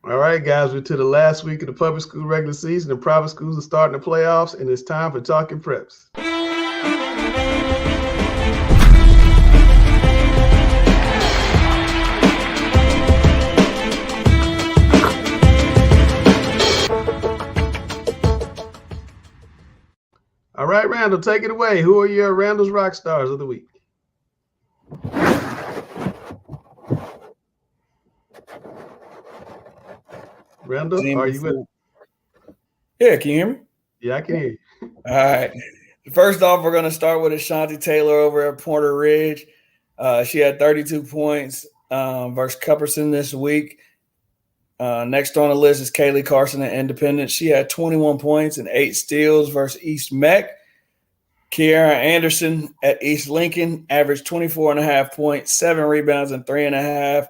All right, guys, we're to the last week of the public school regular season. The private schools are starting the playoffs, and it's time for Talking Preps. All right, Randall, take it away. Who are your Randall's Rock Stars of the week? Randall, Team are you with? before. Yeah, can you hear me? Yeah, I can hear you. All right. First off, we're going to start with Ashanti Taylor over at Porter Ridge. She had 32 points versus Cupperson this week. Next on the list is Kaylee Carson at Independence. She had 21 points and 8 steals versus East Meck. Kiara Anderson at East Lincoln averaged 24 and a half points, 7 rebounds, and 3.5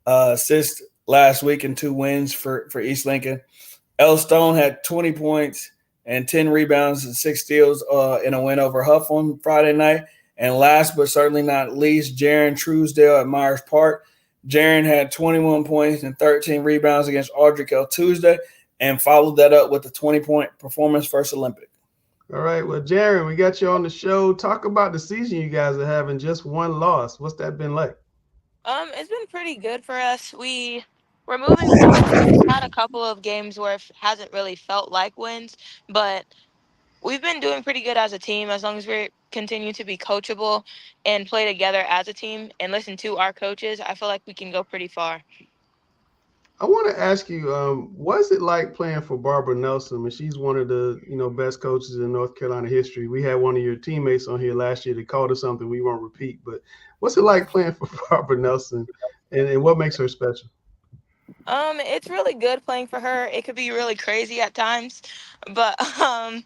assists last week and 2 wins for East Lincoln. Elle Stone had 20 points and 10 rebounds and 6 steals in a win over Huff on Friday night. And last but certainly not least, Jaron Truesdale at Myers Park. Jaron had 21 points and 13 rebounds against Audrey Kell Tuesday and followed that up with a 20-point performance versus Olympic. All right, well, Jaron, we got you on the show. Talk about the season you guys are having, just one loss. What's that been like? It's been pretty good for us. We're moving forward. We've had a couple of games where it hasn't really felt like wins, but we've been doing pretty good as a team as long as we continue to be coachable and play together as a team and listen to our coaches. I feel like we can go pretty far. I want to ask you, what's it like playing for Barbara Nelson? I mean, she's one of the best coaches in North Carolina history. We had one of your teammates on here last year that called us something we won't repeat. But what's it like playing for Barbara Nelson, and what makes her special? It's really good playing for her. It could be really crazy at times, but I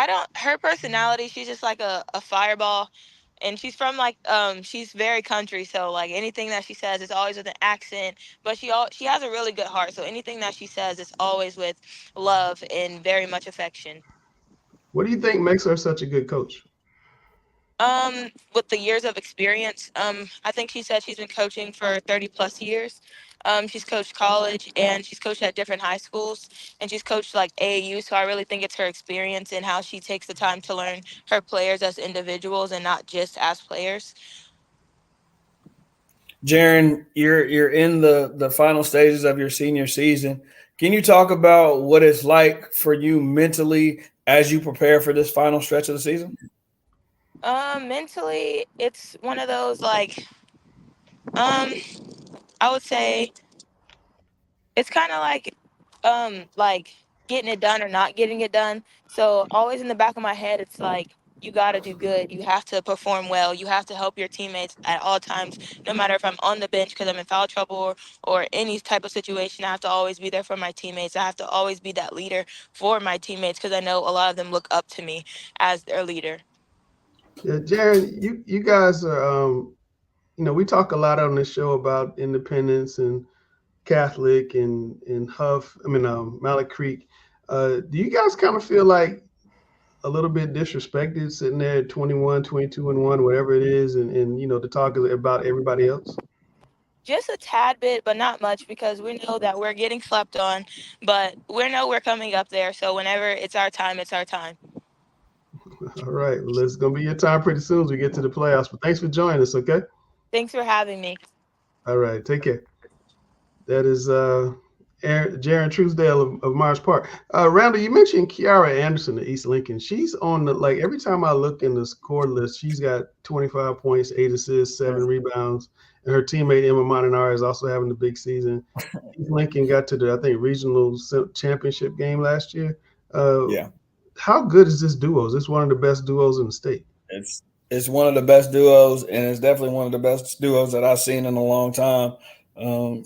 don't. Her personality, she's just like a fireball, and she's from like she's very country, so like anything that she says is always with an accent. But she has a really good heart, so anything that she says is always with love and very much affection. What do you think makes her such a good coach? With the years of experience, I think she said she's been coaching for 30 plus years. She's coached college and she's coached at different high schools and she's coached like AAU. So I really think it's her experience and how she takes the time to learn her players as individuals and not just as players. Jaron, you're in the final stages of your senior season. Can you talk about what it's like for you mentally as you prepare for this final stretch of the season? Mentally, it's one of those um, I would say it's kind of like getting it done or not getting it done. So always in the back of my head, it's like you got to do good. You have to perform well. You have to help your teammates at all times, no matter if I'm on the bench because I'm in foul trouble or any type of situation. I have to always be there for my teammates. I have to always be that leader for my teammates because I know a lot of them look up to me as their leader. Yeah, Jaron, you guys are, we talk a lot on this show about independence and Catholic and Huff. I mean, Malik Creek. Do you guys kind of feel like a little bit disrespected sitting there at 21, 22 and 1, whatever it is, and to talk about everybody else? Just a tad bit, but not much because we know that we're getting slept on, but we know we're coming up there. So whenever it's our time, it's our time. All right. Well, it's going to be your time pretty soon as we get to the playoffs. But thanks for joining us, okay? Thanks for having me. All right. Take care. That is Jaron Truesdale of Myers Park. Randall, you mentioned Kiara Anderson of East Lincoln. She's on like, every time I look in the score list, she's got 25 points, 8 assists, 7 rebounds. And her teammate Emma Molinari is also having a big season. East Lincoln got to the, I think, regional championship game last year. Uh, Yeah, how good is this duo? Is this one of the best duos in the state? it's one of the best duos, and it's definitely one of the best duos that I've seen in a long time. Um,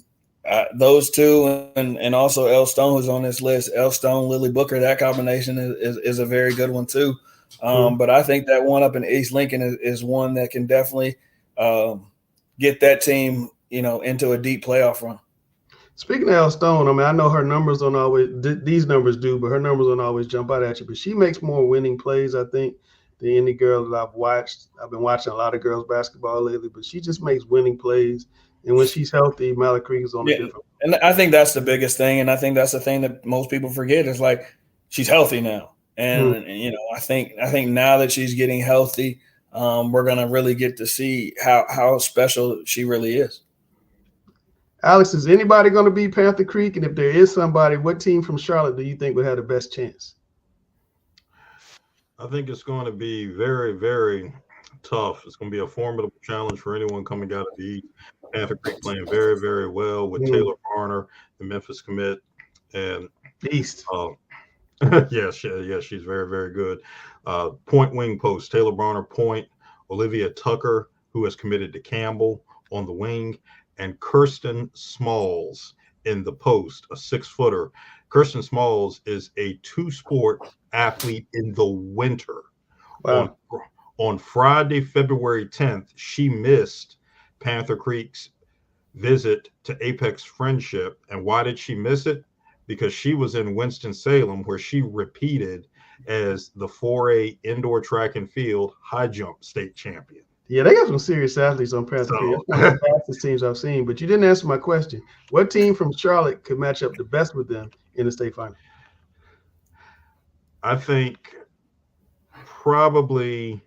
those two, and also El Stone, who's on this list. El Stone, Lily Booker, that combination is a very good one too. Hmm. But I think that one up in East Lincoln is one that can definitely um, get that team, into a deep playoff run. Speaking of Elle Stone, I mean, I know her numbers don't always, these numbers do, but her numbers don't always jump out at you. But she makes more winning plays, I think, than any girl that I've watched. I've been watching a lot of girls basketball lately, but she just makes winning plays. And when she's healthy, Malik Creek is on a Yeah, different. And I think that's the biggest thing, and I think that's the thing that most people forget is like she's healthy now, and I think now that she's getting healthy, we're gonna really get to see how special she really is. Alex, is anybody going to beat Panther Creek? And if there is somebody, what team from Charlotte do you think would have the best chance? I think it's going to be very, very tough. It's going to be a formidable challenge for anyone coming out of the East. Panther Creek playing very, very well with Taylor Varner, the Memphis commit, and East. She's very, very good. Point wing post, Taylor Varner point, Olivia Tucker, who has committed to Campbell on the wing, and Kirsten Smalls in the post, a 6-footer. Kirsten Smalls is a 2-sport athlete in the winter. Wow. On Friday, February 10th, she missed Panther Creek's visit to Apex Friendship. And why did she miss it? Because she was in Winston-Salem, where she repeated as the 4A indoor track and field high jump state champion. Yeah, they got some serious athletes on Panther Creek. That's one of the fastest teams I've seen. But you didn't answer my question. What team from Charlotte could match up the best with them in the state final? I think probably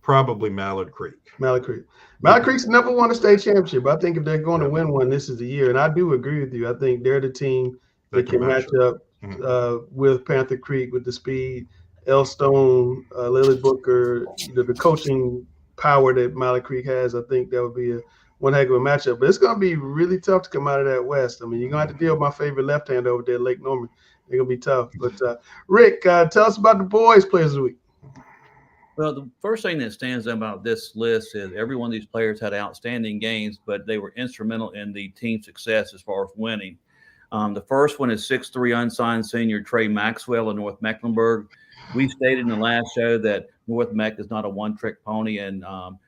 Mallard Creek. Mallard Creek's never won a state championship. I think if they're going to win one, this is the year. And I do agree with you. I think they're the team that can match up with Panther Creek with the speed. El Stone, Lily Booker, the coaching power that Mallard Creek has. I think that would be one heck of a matchup. But it's going to be really tough to come out of that West. I mean, you're going to have to deal with my favorite left-hander over there, Lake Norman. They're going to be tough. But, Rick, tell us about the boys' players of the week. Well, the first thing that stands out about this list is every one of these players had outstanding games, but they were instrumental in the team success as far as winning. The first one is 6'3" unsigned senior Trey Maxwell of North Mecklenburg. We stated in the last show that North Meck is not a one-trick pony, and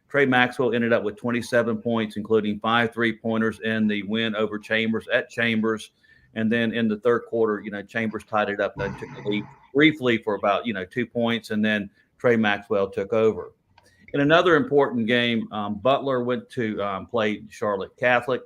Trey Maxwell ended up with 27 points, including 5 3-pointers in the win over Chambers at Chambers. And then in the third quarter, Chambers tied it up and took the lead briefly for about, 2 points, and then Trey Maxwell took over. In another important game, Butler went to play Charlotte Catholic.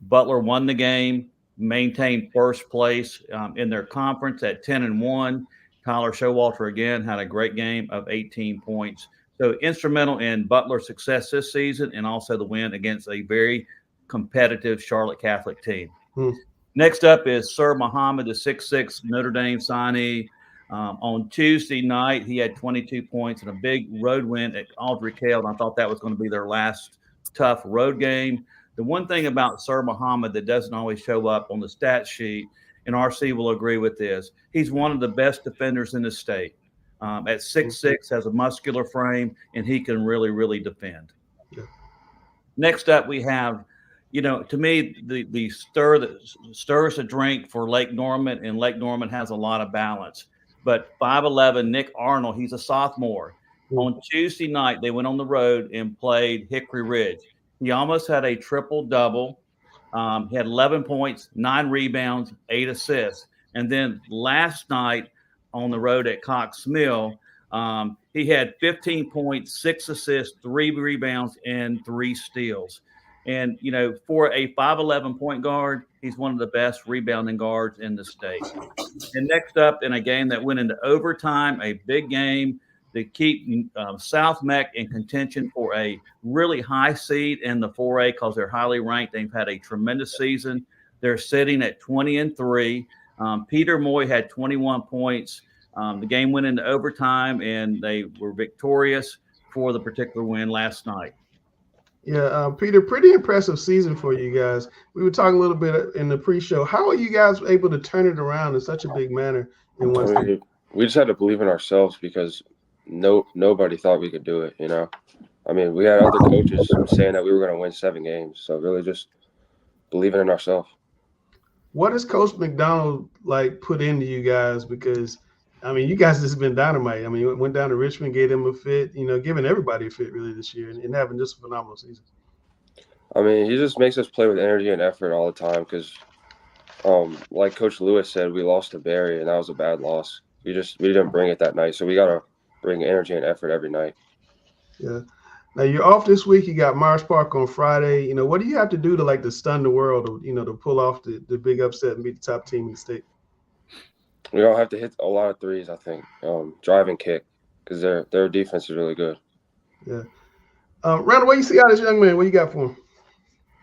Butler won the game, maintained first place in their conference at 10-1. Tyler Showalter again had a great game of 18 points. So instrumental in Butler's success this season and also the win against a very competitive Charlotte Catholic team. Next up is Sir Muhammad, the 6'6" Notre Dame signee. On Tuesday night, he had 22 points and a big road win at Aldrich Hale. And I thought that was going to be their last tough road game. The one thing about Sir Muhammad that doesn't always show up on the stat sheet, and RC will agree with this, he's one of the best defenders in the state. At 6'6", has a muscular frame, and he can really, really defend. Yeah. Next up, we have, to me, the stir that stirs a drink for Lake Norman, and Lake Norman has a lot of balance. But 5'11", Nick Arnold, he's a sophomore. On Tuesday night, they went on the road and played Hickory Ridge. He almost had a triple-double. He had 11 points, 9 rebounds, 8 assists. And then last night on the road at Cox Mill, he had 15 points, 6 assists, 3 rebounds, and 3 steals. And, for a 5'11" point guard, he's one of the best rebounding guards in the state. And next up, in a game that went into overtime, a big game to keep South Meck in contention for a really high seed in the 4A because they're highly ranked. They've had a tremendous season. They're sitting at 20-3. Peter Moy had 21 points. The game went into overtime, and they were victorious for the particular win last night. Yeah, Peter, pretty impressive season for you guys. We were talking a little bit in the pre-show. How are you guys able to turn it around in such a big manner in one season? We just had to believe in ourselves because nobody thought we could do it, I mean, we had other coaches saying that we were going to win 7 games. So really just believing in ourselves. What does Coach McDonald put into you guys? Because I mean, you guys just been dynamite. I mean, went down to Richmond, gave them a fit, giving everybody a fit really this year and having just a phenomenal season. I mean, he just makes us play with energy and effort all the time because, like Coach Lewis said, we lost to Barry, and that was a bad loss. We didn't bring it that night, so we got to bring energy and effort every night. Yeah. Now you're off this week. You got Mars Park on Friday. What do you have to do to stun the world, or to pull off the big upset and beat the top team in the state? We don't have to hit a lot of threes, I think. Drive and kick, because their defense is really good. Yeah. Randall, what you see out of this young man? What you got for him?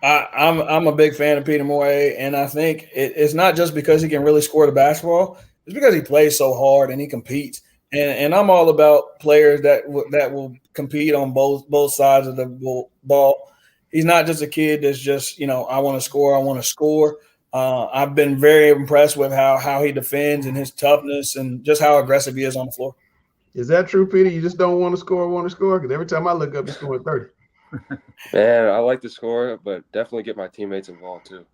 I'm a big fan of Peter Moore, and I think it's not just because he can really score the basketball. It's because he plays so hard and he competes. And I'm all about players that will compete on both sides of the ball. He's not just a kid that's just, I want to score. I've been very impressed with how he defends and his toughness and just how aggressive he is on the floor. Is that true, Peter? You just don't want to score? Because every time I look up, he's scoring 30. Man, I like to score, but definitely get my teammates involved too.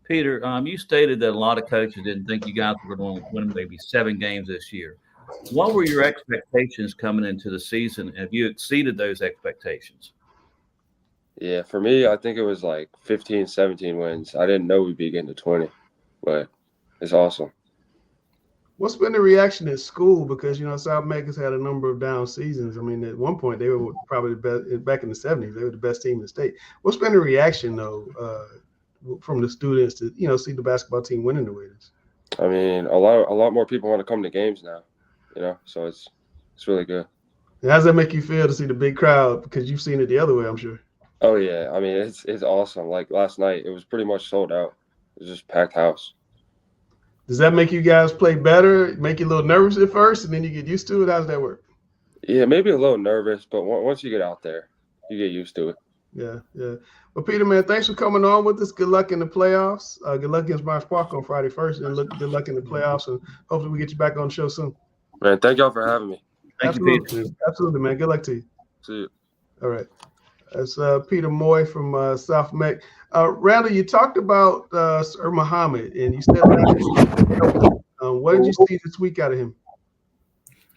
Peter, you stated that a lot of coaches didn't think you guys were going to win maybe 7 games this year. What were your expectations coming into the season? Have you exceeded those expectations? Yeah, for me, I think it was like 15, 17 wins. I didn't know we'd be getting to 20, but it's awesome. What's been the reaction at school? Because, South Memphis had a number of down seasons. I mean, at one point, they were probably the best. Back in the 70s, they were the best team in the state. What's been the reaction, though, from the students to, see the basketball team winning the way it is? I mean, a lot more people want to come to games now, so it's really good. And how does that make you feel to see the big crowd? Because you've seen it the other way, I'm sure. Oh, yeah. I mean, it's awesome. Like last night, it was pretty much sold out. It was just packed house. Does that make you guys play better, make you a little nervous at first, and then you get used to it? How does that work? Yeah, maybe a little nervous, but once you get out there, you get used to it. Yeah. Well, Peter, man, thanks for coming on with us. Good luck in the playoffs. Good luck against Mars Park on Friday first, and good luck in the playoffs, and hopefully we get you back on the show soon. Man, thank y'all for having me. Absolutely, man. Good luck to you. See you. All right. That's Peter Moy from South Mech. Randall, you talked about Sir Muhammad, and you said what did you see this week out of him?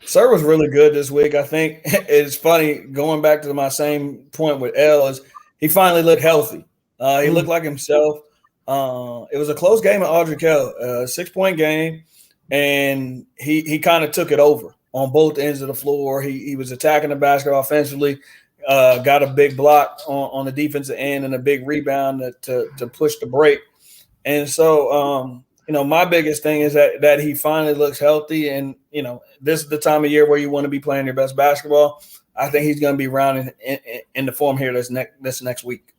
Sir was really good this week. I think it's funny, going back to my same point with L, is he finally looked healthy. He looked like himself. It was a close game at Audrey Kell, 6-point game, and he kind of took it over on both ends of the floor. He was attacking the basketball offensively. Got a big block on the defensive end and a big rebound to push the break. And so, my biggest thing is that he finally looks healthy. And, this is the time of year where you want to be playing your best basketball. I think he's going to be rounding in the form here this next week.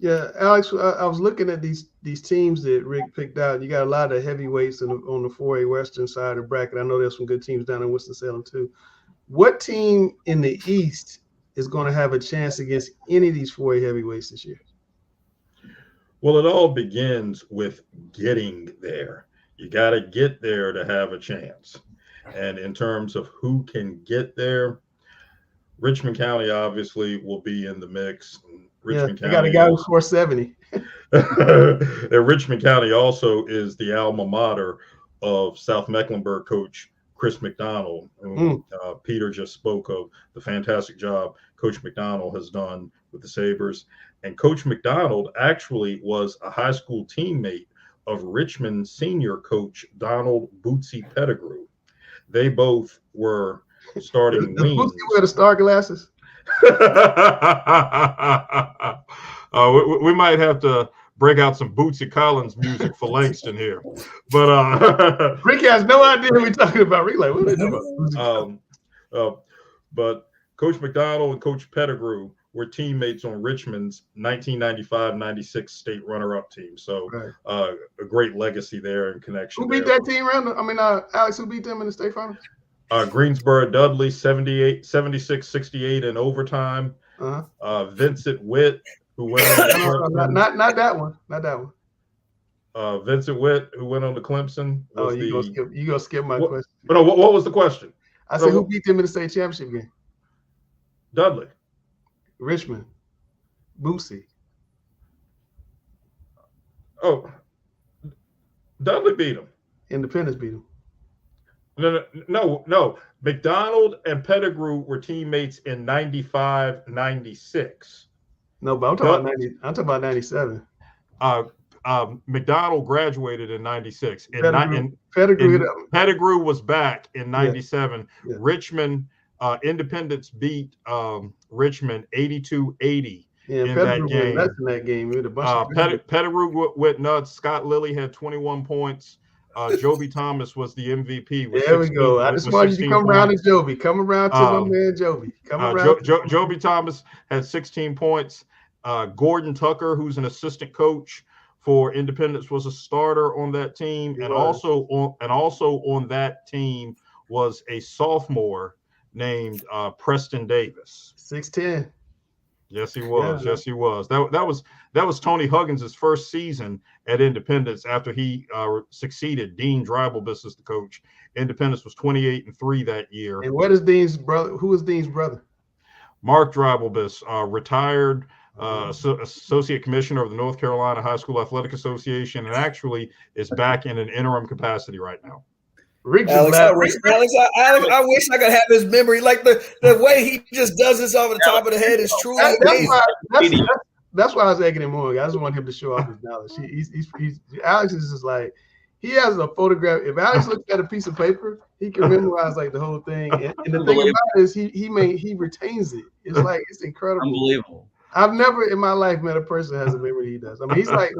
Yeah, Alex, I was looking at these teams that Rick picked out. You got a lot of heavyweights on the 4A Western side of the bracket. I know there's some good teams down in Winston-Salem too. What team in the East is going to have a chance against any of these 4A heavyweights this year? Well, it all begins with getting there. You got to get there to have a chance. And in terms of who can get there, Richmond County obviously will be in the mix. Richmond County, got a guy who's 470. And Richmond County also is the alma mater of South Mecklenburg coach Chris McDonald, who Peter just spoke of, the fantastic job Coach McDonald has done with the Sabres. And Coach McDonald actually was a high school teammate of Richmond senior coach Donald Bootsy Pettigrew. They both were starting wings. Bootsy wear the star glasses? We might have to break out some Bootsy Collins music for Langston here. But Rick has no idea what we're talking about. Rick, like, what are they talking about? But Coach McDonald and Coach Pettigrew were teammates on Richmond's 1995-96 state runner-up team. So a great legacy there and connection. Who beat that team, Randall? I mean, Alex, who beat them in the state finals? Greensboro Dudley, 76-68 in overtime. Vincent Witt, who went on not that one. Not that one. Vincent Witt, who went on to Clemson. You gonna skip my question. But no, what was the question? I said, who beat them in the state championship game? Dudley. Richmond. Bootsy. Oh, Dudley beat him. Independence beat him. No. McDonald and Pettigrew were teammates in 95-96. No, but I'm talking about 97. McDonald graduated in 96. Pettigrew Pettigrew was back in 97. Yeah. Richmond Independence beat Richmond 82-80 Yeah, in Pettigrew that game. That's in that game. We had a bunch of Pettigrew went nuts. Scott Lilly had 21 points. Joby Thomas was the MVP. There we go. I just wanted you to come around to Joby. Come around to my man Joby. Come around. Joby Thomas had 16 points. Gordon Tucker, who's an assistant coach for Independence, was a starter on that team, and also on that team was a sophomore named Preston Davis. 6'10". Yes, he was. Yeah. Yes, he was. That was Tony Huggins' first season at Independence after he succeeded Dean Dreibelbus as the coach. Independence was 28-3 that year. And what is Dean's brother? Who is Dean's brother? Mark Dreibelbus, retired associate commissioner of the North Carolina High School Athletic Association, and actually is back in an interim capacity right now. Alex, I wish I could have his memory. Like the way he just does this off the top of the head is truly amazing. That's why I was egging him on. I just want him to show off his knowledge. Alex is just like, he has a photograph. If Alex looks at a piece of paper, he can memorize like the whole thing. And the thing about it is he retains it. It's like, it's incredible. Unbelievable. I've never in my life met a person that has a memory he does. I mean, he's like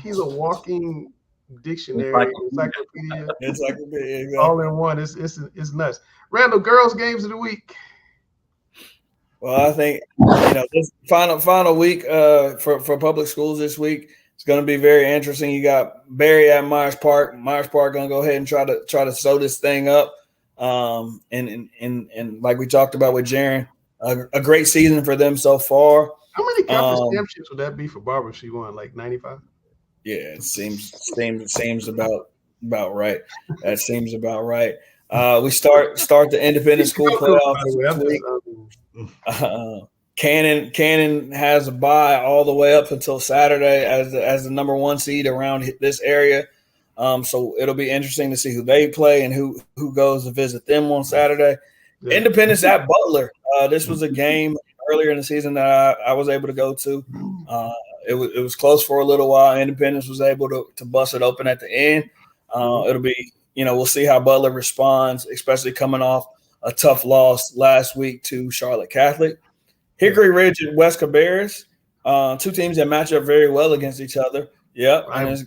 he's a walking dictionary, encyclopedia, exactly. All in one. It's nuts. Randall, girls' games of the week. Well, I think this final week for public schools this week is going to be very interesting. You got Barry at Myers Park. Myers Park going to go ahead and try to sew this thing up. And like we talked about with Jaron, a great season for them so far. How many conference championships would that be for Barbara? She won like 95. Yeah, it seems about right. That seems about right. We start the independent school playoffs this week. Cannon has a bye all the way up until Saturday as the number 1 seed around this area. So it'll be interesting to see who they play and who goes to visit them on Saturday. Yeah. Independence at Butler. This was a game earlier in the season that I was able to go to. It was close for a little while. Independence was able to bust it open at the end. It'll be, we'll see how Butler responds, especially coming off a tough loss last week to Charlotte Catholic. Hickory Ridge and West Cabarrus, 2 teams that match up very well against each other. Yep, and it's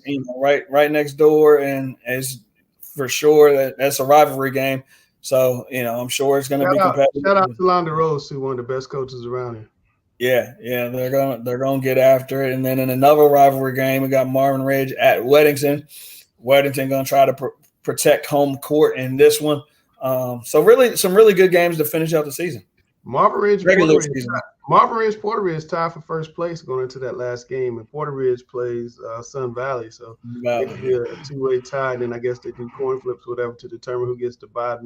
right next door, and it's for sure that's a rivalry game. So I'm sure it's going to be competitive. Shout out to Londa Rose, who's one of the best coaches around here. Yeah, they're gonna get after it. And then in another rivalry game, we got Marvin Ridge at Weddington. Weddington gonna try to protect home court in this one. So really, some really good games to finish out the season. Marvin Ridge, Porter Ridge tied for first place going into that last game, and Porter Ridge plays Sun Valley, so it could be a 2-way tie. And then I guess they do coin flips, or whatever, to determine who gets to bye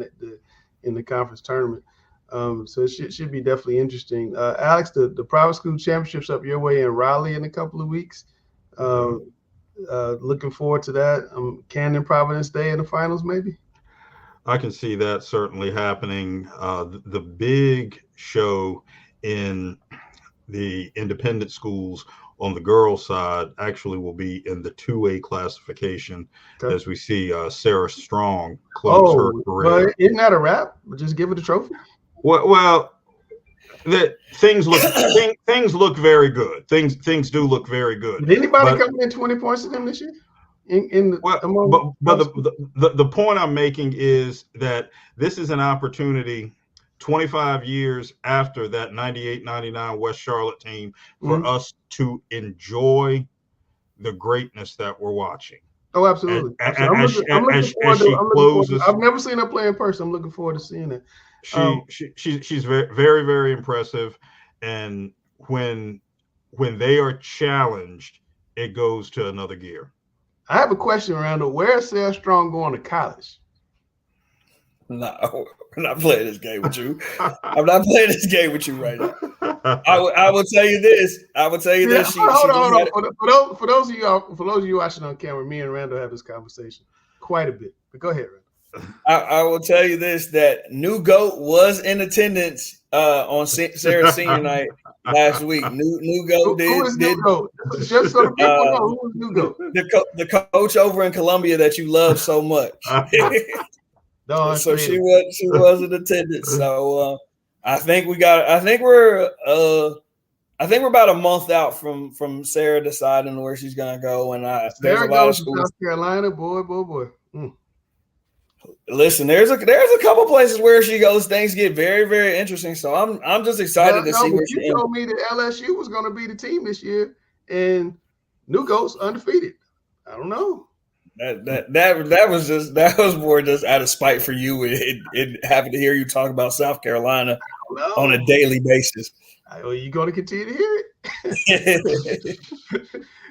in the conference tournament. So it should be definitely interesting. Alex, the private school championships up your way in Raleigh in a couple of weeks. Looking forward to that. Can Providence stay in the finals, maybe? I can see that certainly happening. The big show in the independent schools on the girls' side actually will be in the 2A classification, as we see Sarah Strong close her career. Well, isn't that a wrap? Just give it a trophy? Well, things look very good. Things do look very good. Did anybody come in 20 points to them this year? The point I'm making is that this is an opportunity 25 years after that 98-99 West Charlotte team for us to enjoy the greatness that we're watching. Oh, absolutely. As she closes, I've never seen her play in person. I'm looking forward to seeing it. She's very, very, very impressive. And when they are challenged, it goes to another gear. I have a question, Randall. Where is Sarah Strong going to college? No, I'm not playing this game with you. I'm not playing this game with you right now. I will tell you this. Hold on. For those of you watching on camera, me and Randall have this conversation quite a bit. But go ahead, Randall. I will tell you this: that New Goat was in attendance on Sarah's senior night last week. New Goat did. Who is New Goat? Just so the people know, who is New Goat? The coach over in Columbia that you love so much. No, so she was in attendance. So I think we're about a month out from Sarah deciding where she's gonna go, and there's a lot of schools. South Carolina, boy. Mm. Listen, there's a couple places where she goes, things get very, very interesting. So I'm just excited to see where she. You told me that LSU was going to be the team this year, and New Goats undefeated. I don't know. That was more just out of spite for you. It having to hear you talk about South Carolina on a daily basis. You're going to continue to hear it.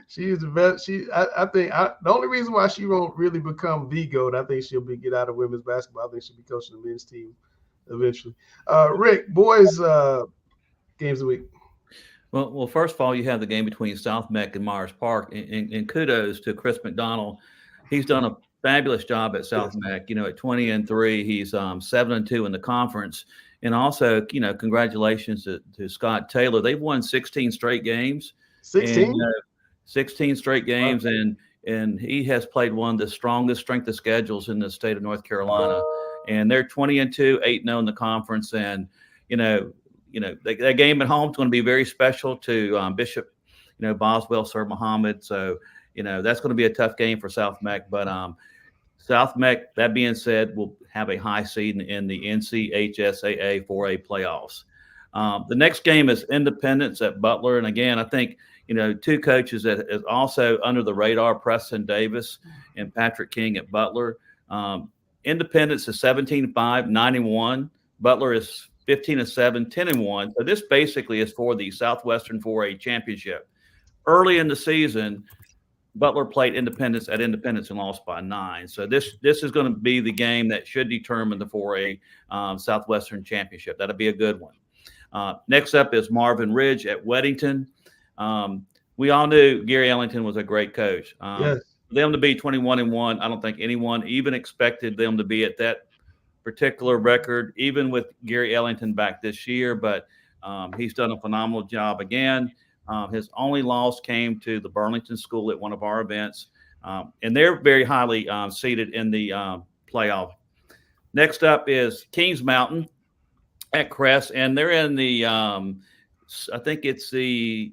She is the best. I think the only reason why she won't really become the GOAT, I think she'll get out of women's basketball. I think she'll be coaching the men's team eventually. Rick, boys games of the week. Well, first of all, you have the game between South Meck and Myers Park, and kudos to Chris McDonald. He's done a fabulous job at South Meck. At 20-3, he's 7-2 in the conference, and also, congratulations to Scott Taylor. They've won 16 straight games. 16. 16 straight games, and he has played one of the strongest strength of schedules in the state of North Carolina. And they're 20-2, 8-0 in the conference. And that game at home is going to be very special to Bishop, Boswell, Sir Muhammad. So that's going to be a tough game for South Meck. But South Meck, that being said, will have a high seed in the NCHSAA 4A playoffs. The next game is Independence at Butler, and again, I think. Two coaches that is also under the radar, Preston Davis and Patrick King at Butler. Independence is 17-5, 9-1. Butler is 15-7, 10-1. So this basically is for the Southwestern 4A championship. Early in the season, Butler played Independence at Independence and lost by 9. So this is going to be the game that should determine the 4A Southwestern championship. That'll be a good one. Next up is Marvin Ridge at Weddington. We all knew Gary Ellington was a great coach. Yes. For them to be 21-1, I don't think anyone even expected them to be at that particular record, even with Gary Ellington back this year. But he's done a phenomenal job again. His only loss came to the Burlington School at one of our events, and they're very highly seated in the playoff. Next up is Kings Mountain at Crest, and they're in the I think it's the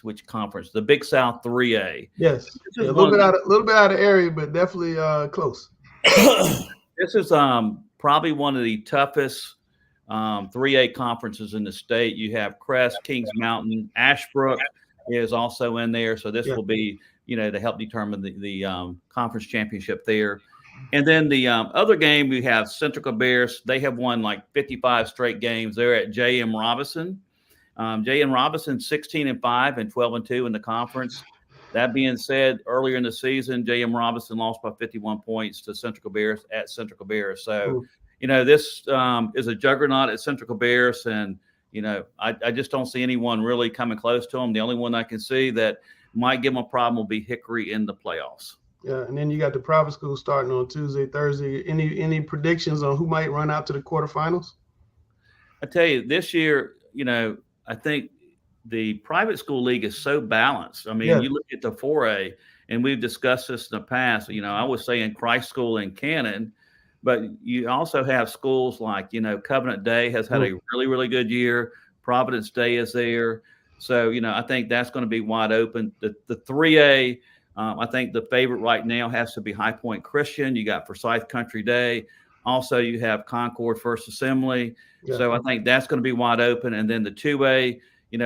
which conference? The Big South 3A. Yes, a little bit out of area, but definitely close. This is probably one of the toughest 3A conferences in the state. You have Crest, Kings Mountain, Ashbrook is also in there, so this will be to help determine the conference championship there. And then the other game we have Central Bears. They have won like 55 straight games. They're at J.M. Robinson. J.M. Robinson 16-5 and 12-2 in the conference. That being said, earlier in the season, J.M. Robinson lost by 51 points to Central Bears at Central Bears. So, this is a juggernaut at Central Bears, and I just don't see anyone really coming close to them. The only one I can see that might give them a problem will be Hickory in the playoffs. Yeah, and then you got the private school starting on Tuesday, Thursday. Any predictions on who might run out to the quarterfinals? I tell you, this year, I think the private school league is so balanced. I mean, you look at the 4A, and we've discussed this in the past. I was saying Christ School and Cannon, but you also have schools like, Covenant Day has had a really, really good year. Providence Day is there. So, I think that's going to be wide open. The 3A, I think the favorite right now has to be High Point Christian. You got Forsyth Country Day. Also, you have Concord First Assembly. Yeah. So I think that's going to be wide open. And then the 2A,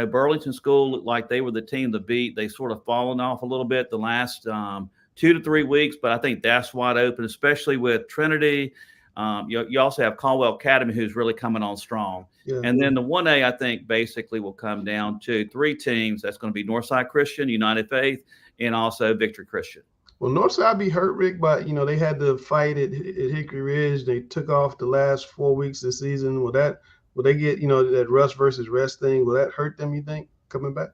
Burlington School looked like they were the team to beat. They sort of fallen off a little bit the last 2 to 3 weeks, but I think that's wide open, especially with Trinity. You also have Caldwell Academy, who's really coming on strong. Yeah. And then the 1A, I think, basically will come down to 3 teams. That's going to be Northside Christian, United Faith, and also Victory Christian. Well, Northside be hurt, Rick, but, they had to fight at Hickory Ridge. They took off the last 4 weeks this season. Will they get, that rust versus rest thing? Will that hurt them, you think, coming back?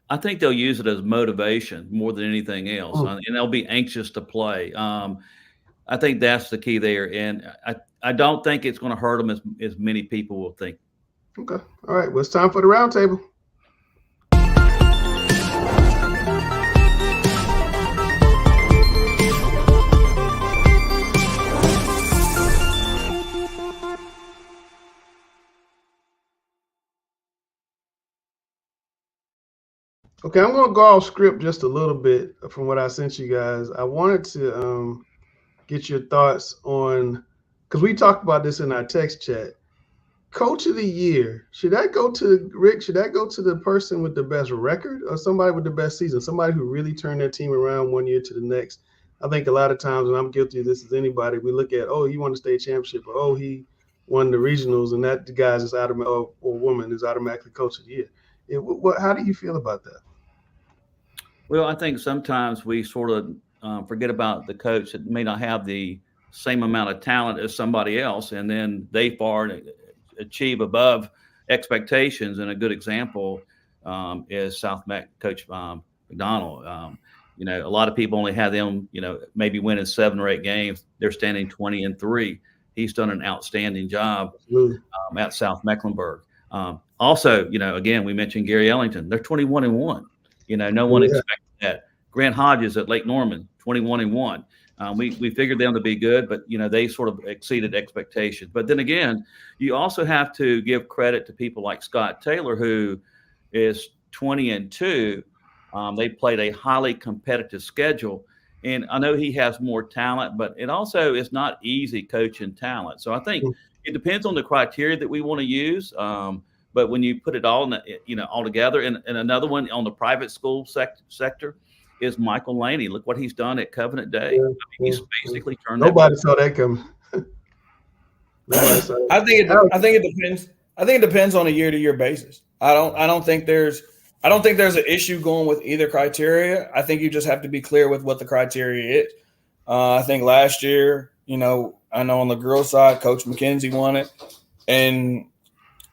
I think they'll use it as motivation more than anything else, and they'll be anxious to play. I think that's the key there, and I don't think it's going to hurt them as many people will think. Okay. All right. Well, it's time for the roundtable. Okay, I'm going to go off script just a little bit from what I sent you guys. I wanted to get your thoughts on, because we talked about this in our text chat. Coach of the year, should that go to Rick? Should that go to the person with the best record or somebody with the best season? Somebody who really turned their team around one year to the next. I think a lot of times, and I'm guilty of this as anybody, we look at, oh, he won the state championship, or oh, he won the regionals, and that guy's is automatic, or woman is automatically coach of the year. How do you feel about that? Well, I think sometimes we sort of forget about the coach that may not have the same amount of talent as somebody else, and then they far achieve above expectations. And a good example is South Mac coach McDonald. A lot of people only have them, maybe winning 7 or 8 games. They're standing 20-3. He's done an outstanding job at South Mecklenburg. Also, again, we mentioned Gary Ellington. They're 21-1. No one expected that. Grant Hodges at Lake Norman, 21-1. We figured them to be good, but they sort of exceeded expectations. But then again, you also have to give credit to people like Scott Taylor, who is 20-2. They played a highly competitive schedule, and I know he has more talent, but it also is not easy coaching talent. So I think it depends on the criteria that we want to use. But when you put it all, all together, and another one on the private school sector is Michael Laney. Look what he's done at Covenant Day. He's basically turned. Nobody saw that coming. I think it depends. I think it depends on a year-to-year basis. I don't think there's an issue going with either criteria. I think you just have to be clear with what the criteria is. I think last year, I know on the girls' side, Coach McKenzie won it, and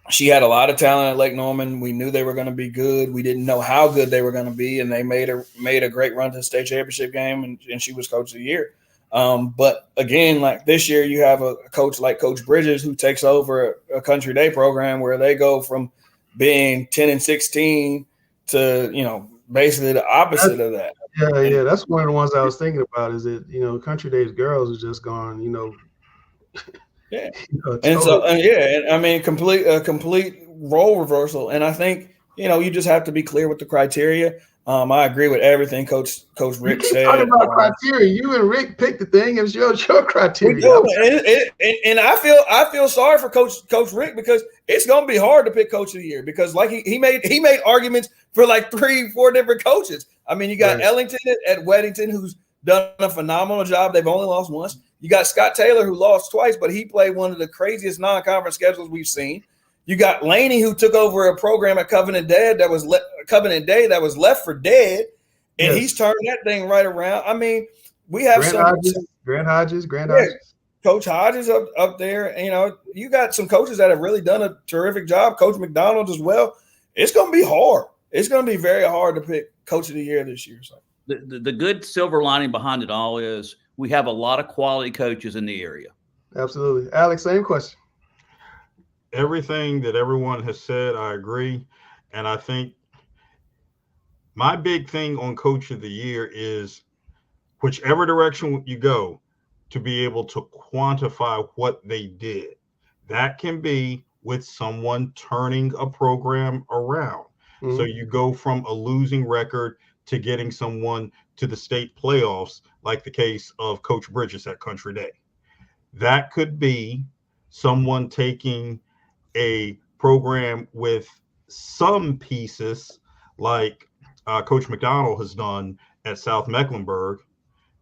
she had a lot of talent at Lake Norman. We knew they were going to be good. We didn't know how good they were going to be, and they made a great run to the state championship game, and she was coach of the year. But again, like this year, you have a coach like Coach Bridges who takes over a Country Day program where they go from being 10-16 to basically the opposite of that. Yeah, that's one of the ones I was thinking about. Is that Country Day's girls is just gone. Yeah, and I mean, complete role reversal. And I think you just have to be clear with the criteria. I agree with everything Coach Rick said. Talking about criteria, you and Rick picked the thing. It was your criteria. And I feel sorry for Coach Rick because it's going to be hard to pick Coach of the Year because like he made arguments for like 3-4 different coaches. I mean, you got Ellington at Weddington who's done a phenomenal job. They've only lost once. You got Scott Taylor who lost twice, but he played one of the craziest non-conference schedules we've seen. You got Laney who took over a program at Covenant Day that was left for dead, and he's turned that thing right around. I mean, we have Grant Hodges. Coach Hodges up there. And, you got some coaches that have really done a terrific job. Coach McDonald as well. It's going to be hard. It's going to be very hard to pick Coach of the Year this year. So. The good silver lining behind it all is we have a lot of quality coaches in the area. Absolutely. Alex, same question. Everything that everyone has said, I agree. And I think my big thing on Coach of the Year is whichever direction you go, to be able to quantify what they did. That can be with someone turning a program around. Mm-hmm. So you go from a losing record to getting someone to the state playoffs, like the case of Coach Bridges at Country Day. That could be someone taking a program with some pieces like Coach McDonald has done at South Mecklenburg,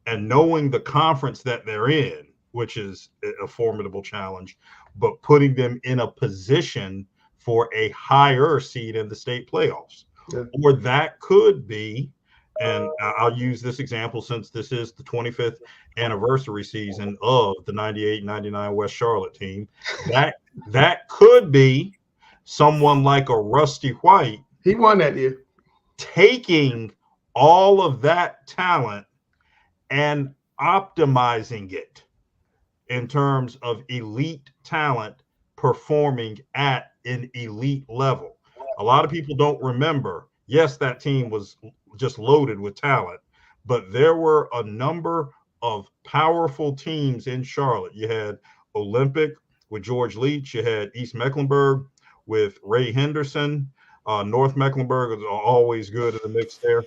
and knowing the conference that they're in, which is a formidable challenge, but putting them in a position for a higher seed in the state playoffs. Yeah. Or that could be, and I'll use this example since this is the 25th anniversary season of the 98-99 West Charlotte team. That could be someone like a Rusty White. He won that year. Taking all of that talent and optimizing it in terms of elite talent performing at an elite level. A lot of people don't remember, yes, that team was just loaded with talent, but there were a number of powerful teams in Charlotte. You had Olympic with George Leach. You had East Mecklenburg with Ray Henderson. North Mecklenburg is always good in the mix there.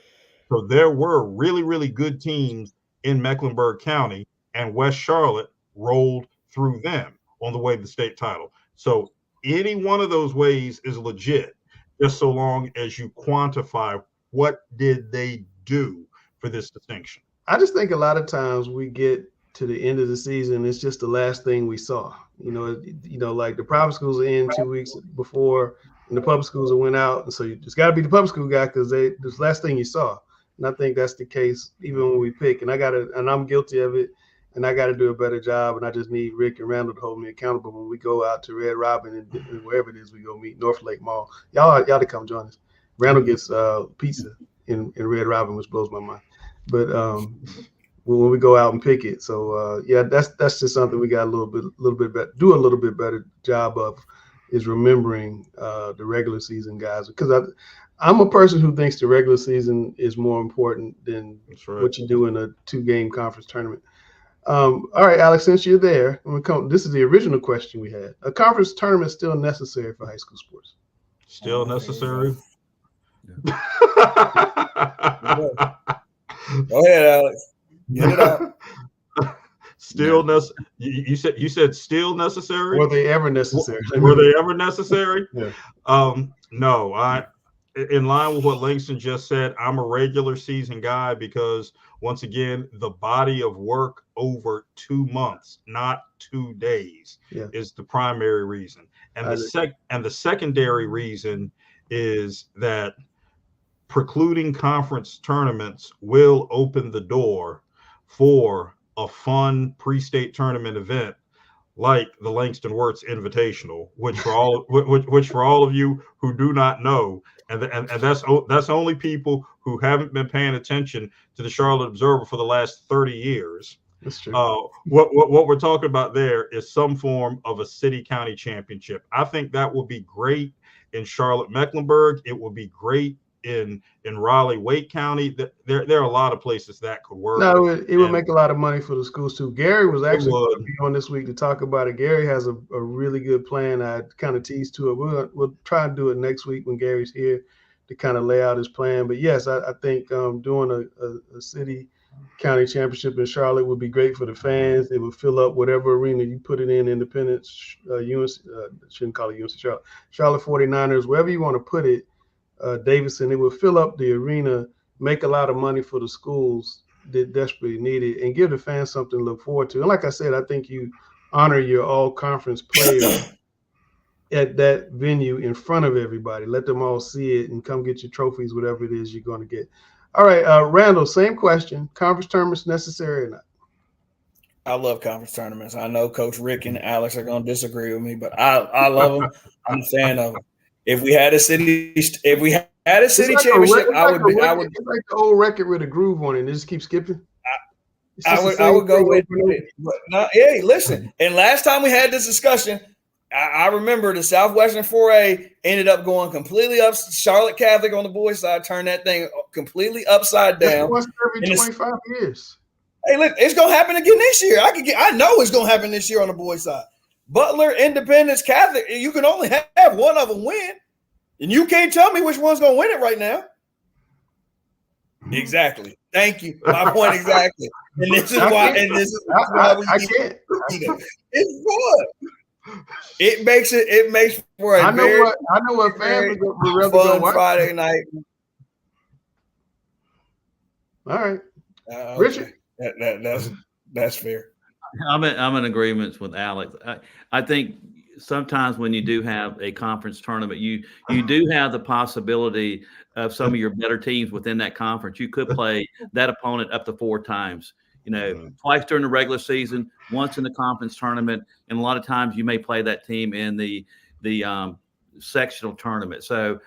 So there were really, really good teams in Mecklenburg County, and West Charlotte rolled through them on the way to the state title. So any one of those ways is legit, just so long as you quantify what did they do for this distinction. I just think a lot of times we get to the end of the season, it's just the last thing we saw. Like the private schools are in 2 weeks before, and the public schools went out, and so you just got to be the public school guy because this last thing you saw. And I think that's the case even when we pick. And I'm guilty of it, and I got to do a better job. And I just need Rick and Randall to hold me accountable when we go out to Red Robin and wherever it is we go meet, North Lake Mall. Y'all to come join us. Randall gets pizza in Red Robin, which blows my mind. But when we go out and pick it, so that's just something we got do a little bit better job of, is remembering the regular season guys, because I'm a person who thinks the regular season is more important than what you do in a 2-game conference tournament. All right, Alex, since you're there, this is the original question we had. A conference tournament still necessary for high school sports? Still necessary? Go ahead, Alex. Get it out. Still necessary. You said still necessary? Were they ever necessary? Were they ever necessary? Yeah. No. In line with what Langston just said, I'm a regular season guy because, once again, the body of work over 2 months, not 2 days, is the primary reason. And the secondary reason is that precluding conference tournaments will open the door for a fun pre-state tournament event like the Langston Wirtz Invitational, which for all of you who do not know, and that's only people who haven't been paying attention to the Charlotte Observer for the last 30 years. That's true. What we're talking about there is some form of a city-county championship. I think that will be great in Charlotte-Mecklenburg. It will be great in Raleigh-Wake County. There are a lot of places that could work. No, it would make a lot of money for the schools too. Gary was actually going to be on this week to talk about it. Gary has a really good plan. I kind of teased to it. We'll try and do it next week when Gary's here to kind of lay out his plan. But yes, I think doing a city county championship in Charlotte would be great for the fans. It would fill up whatever arena you put it in, Independence, shouldn't call it UNC Charlotte 49ers, wherever you want to put it, Davidson. It would fill up the arena, make a lot of money for the schools that desperately need it, and give the fans something to look forward to. And like I said, I think you honor your all-conference players at that venue in front of everybody. Let them all see it and come get your trophies, whatever it is you're going to get. All right, Randall, same question. Conference tournaments necessary or not? I love conference tournaments. I know Coach Rick and Alex are going to disagree with me, but I love them. I'm a fan of them. If we had a city championship, I would. It's like the old record with a groove on it. And it just keeps skipping. I would go with it. But no, hey, listen. And last time we had this discussion, I remember the Southwestern 4A ended up going completely up. Charlotte Catholic on the boys' side turned that thing completely upside down. Once every 25 years. Hey, look, it's gonna happen again this year. I know it's gonna happen this year on the boys' side. Butler, Independence, Catholic, you can only have one of them win. And you can't tell me which one's going to win it right now. Exactly. Thank you. My point exactly. And this is why. And this is why we can't. It's fun. It makes for a I know what fans would rather fun go watch. Friday night. All right, Okay. Richard. That's fair. I'm in agreement with Alex. I think sometimes when you do have a conference tournament, you do have the possibility of some of your better teams within that conference. You could play that opponent up to 4 times, twice during the regular season, once in the conference tournament, and a lot of times you may play that team in the sectional tournament. So,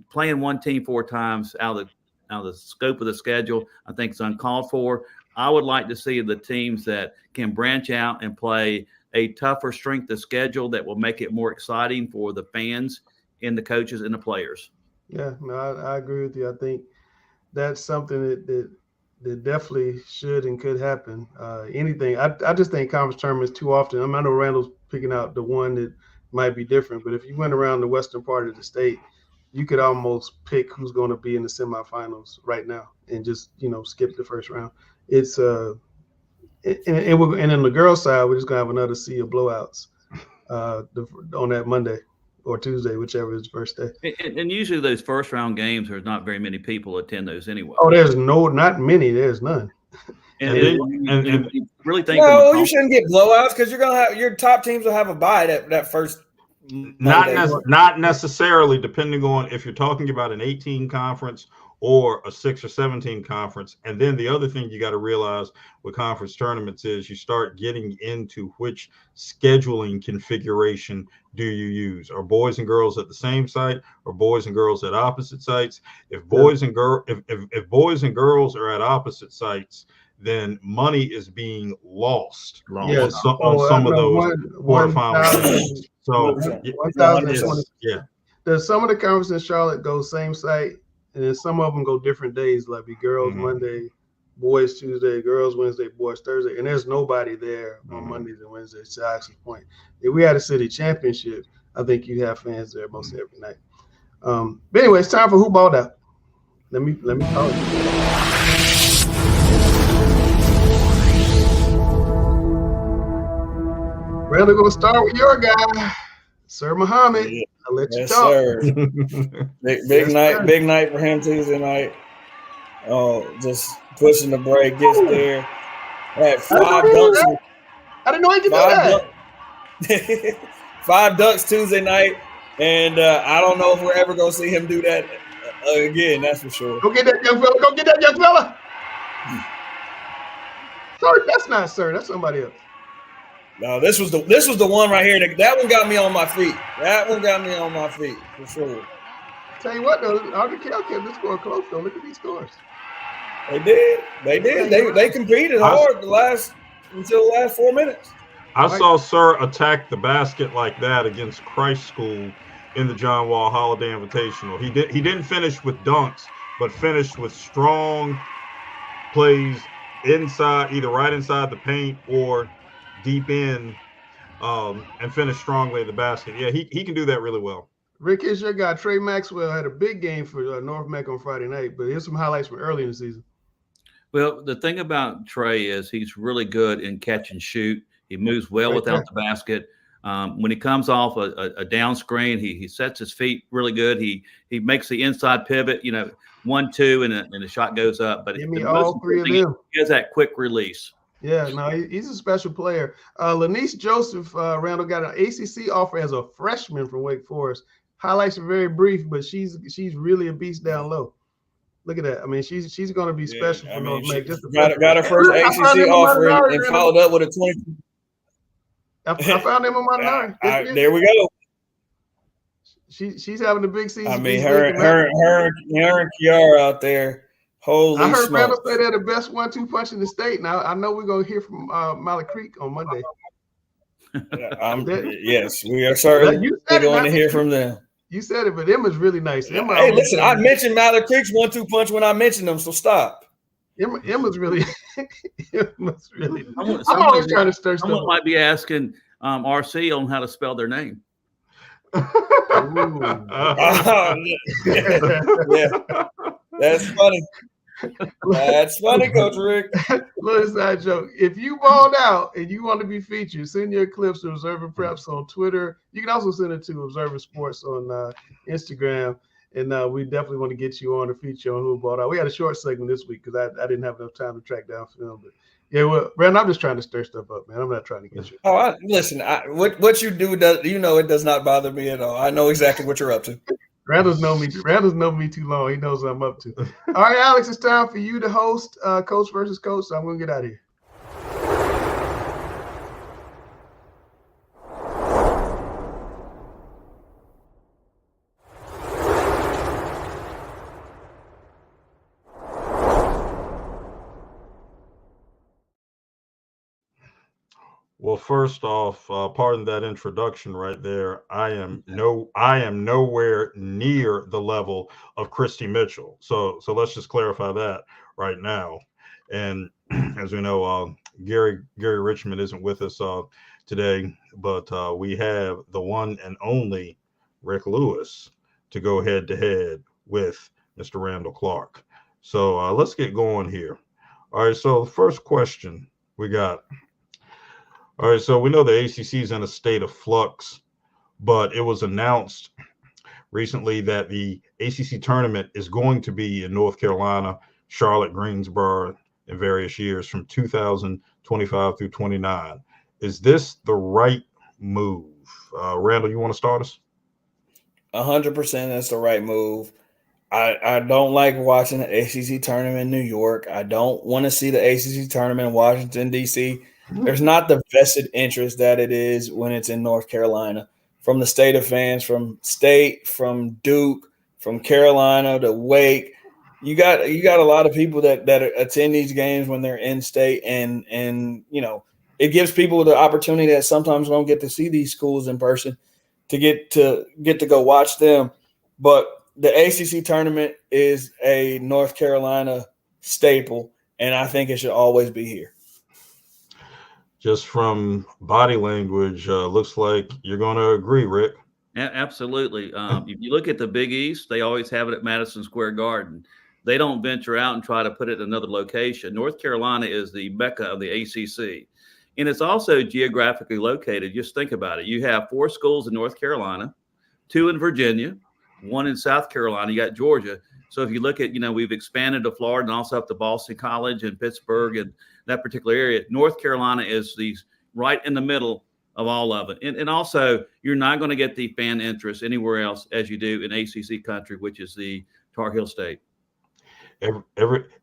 playing one team 4 times out of the scope of the schedule, I think is uncalled for. I would like to see the teams that can branch out and play a tougher strength of schedule that will make it more exciting for the fans and the coaches and the players. Yeah, no, I agree with you. I think that's something that definitely should and could happen. I just think conference tournaments too often. I know Randall's picking out the one that might be different, but if you went around the western part of the state, you could almost pick who's going to be in the semifinals right now and just skip the first round. It's and in the girls' side, we're just gonna have another sea of blowouts on that Monday or Tuesday, whichever is the first day. And usually those first round games, there's not very many people attend those anyway. Oh, not many. There's none. And you really think no, you shouldn't get blowouts because you're gonna have your top teams will have a bye that first. Not necessarily, depending on if you're talking about an 18 conference or a 6 or 17 conference. And then the other thing you got to realize with conference tournaments is you start getting into which scheduling configuration do you use? Are boys and girls at the same site or boys and girls at opposite sites? If boys and girls are at opposite sites, then money is being lost on some of those quarterfinals. So 1,020. Yeah. There's some of the conferences in Charlotte go same site, and then some of them go different days, like be girls Monday, boys Tuesday, girls Wednesday, boys Thursday, and there's nobody there on Mondays and Wednesdays. To Alex's point, if we had a city championship, I think you have fans there most every night. But anyway, it's time for Who Balled Out. Let me call it. We're gonna start with your guy, Sir Muhammad. Yeah. I'll let you Yes, talk. sir. Big night for him Tuesday night. Oh, just pushing the break, gets there. Had 5 dunks. I didn't know he could do that. 5 dunks Tuesday night, and I don't know if we're ever gonna see him do that again. That's for sure. Go get that young fella. Go get that young fella. Sorry, that's not Sir. That's somebody else. No, this was the one right here. That one got me on my feet. That one got me on my feet for sure. Tell you what though, RDK kept the score close though. Look at these scores. They did. They competed hard until the last 4 minutes. I saw Sir attack the basket like that against Christ School in the John Wall Holiday Invitational. He didn't finish with dunks, but finished with strong plays inside, either right inside the paint or deep in, and finish strongly at the basket. Yeah, he can do that really well. Rick, here's your guy. Trey Maxwell had a big game for North Mac on Friday night, but here's some highlights from early in the season. Well, the thing about Trey is he's really good in catch and shoot. He moves well without the basket. When he comes off a down screen, he sets his feet really good. He makes the inside pivot, 1-2, and the shot goes up. But give me all 3 of them. He has that quick release. Yeah, no, he's a special player. Lanice Joseph, Randall, got an ACC offer as a freshman from Wake Forest. Highlights are very brief, but she's really a beast down low. Look at that. I mean, she's going to be special for North Mac. Got her first ACC offer and followed up with a 20. I found him on my line. There we go. She's having a big season. I mean, her and Kiara out there. Holy I heard smokes. Randall say they're the best 1-2 punch in the state. Now I know we're gonna hear from Malley Creek on Monday. Yes, we are certainly going to hear from them. You said it, but Emma's really nice. Hey, listen, I mentioned Malley Creek's 1-2 punch when I mentioned them, so stop. Emma's really. I'm always trying to stir stuff. Someone might be asking RC on how to spell their name. Yeah. That's funny. That's funny, Coach Rick. Little side joke. If you balled out and you want to be featured, send your clips to Observer Preps on Twitter. You can also send it to Observer Sports on Instagram. And we definitely want to get you on the feature on Who Balled Out. We had a short segment this week because I didn't have enough time to track down film. But yeah, well, Brandon, I'm just trying to stir stuff up, man. I'm not trying to get you. Oh, listen, what you do, it does not bother me at all. I know exactly what you're up to. Randall's known me too long. He knows what I'm up to. All right, Alex, it's time for you to host Coach versus Coach. So I'm going to get out of here. Well, first off, pardon that introduction right there. I am nowhere near the level of Christy Mitchell. So let's just clarify that right now. And as we know, Gary Richmond isn't with us today, but we have the one and only Rick Lewis to go head to head with Mr. Randall Clark. So let's get going here. All right, so the first question we got. All right, so we know the ACC is in a state of flux, but it was announced recently that the ACC tournament is going to be in North Carolina, Charlotte, Greensboro, in various years from 2025 through 29. Is this the right move? Randall, you want to start us? 100% that's the right move. I don't like watching the ACC tournament in New York. I don't want to see the ACC tournament in Washington, D.C. There's not the vested interest that it is when it's in North Carolina. From the state of fans, from State, from Duke, from Carolina to Wake, you got a lot of people that attend these games when they're in state, and it gives people the opportunity that sometimes don't get to see these schools in person to get to go watch them. But the ACC tournament is a North Carolina staple, and I think it should always be here. Just from body language, looks like you're going to agree, Rick. Absolutely. If you look at the Big East, they always have it at Madison Square Garden. They don't venture out and try to put it in another location. North Carolina is the mecca of the ACC. And it's also geographically located. Just think about it. You have 4 schools in North Carolina, 2 in Virginia, 1 in South Carolina. You got Georgia. So if you look at, we've expanded to Florida and also up to Boston College and Pittsburgh and that particular area. North Carolina is right in the middle of all of it. And also, you're not going to get the fan interest anywhere else as you do in ACC country, which is the Tar Heel State.